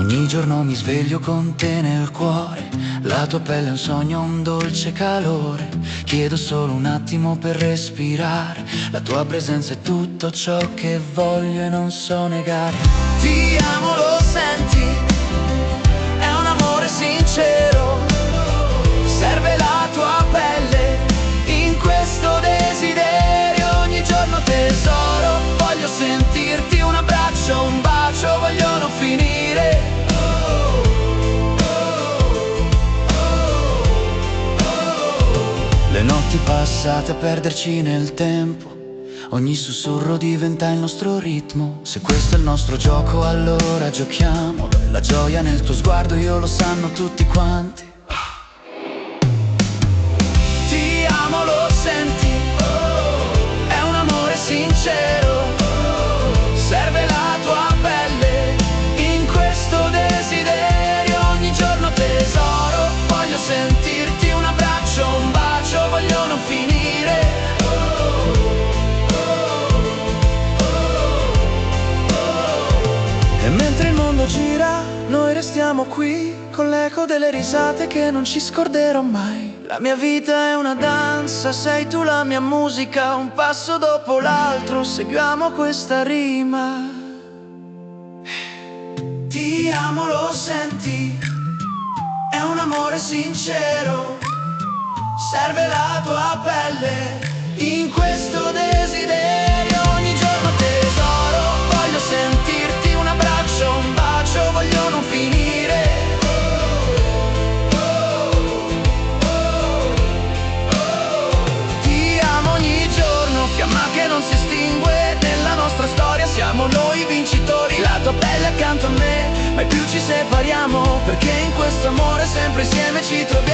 Ogni giorno mi sveglio con te nel cuore, la tua pelle è un sogno, un dolce calore. Chiedo solo un attimo per respirare, la tua presenza è tutto ciò che voglio e non so negare. Ti amo, lo senti? È un amore sincero, serve la tua pelle in questo desiderio. Ogni giorno tesoro, voglio sentirti, un abbraccio, un bacio, voglio non finire. Le notti passate a perderci nel tempo, ogni sussurro diventa il nostro ritmo. Se questo è il nostro gioco allora giochiamo, la gioia nel tuo sguardo io lo sanno tutti quanti. Ti amo, lo senti? È un amore sincero, serve la tua pelle in questo desiderio. Ogni giorno tesoro, voglio sentirti, un abbraccio, un bacio, voglio non finire. E mentre il mondo gira, noi restiamo qui con l'eco delle risate che non ci scorderò mai. La mia vita è una danza, sei tu la mia musica, un passo dopo l'altro seguiamo questa rima. Ti amo, lo senti? È un amore sincero, serve la tua pelle in questo desiderio. Ogni giorno tesoro, voglio sentirti, un abbraccio, un bacio, voglio non finire. Ti amo ogni giorno, fiamma che non si estingue, nella nostra storia siamo noi vincitori. La tua pelle accanto a me, mai più ci separiamo, perché in questo amore sempre insieme ci troviamo.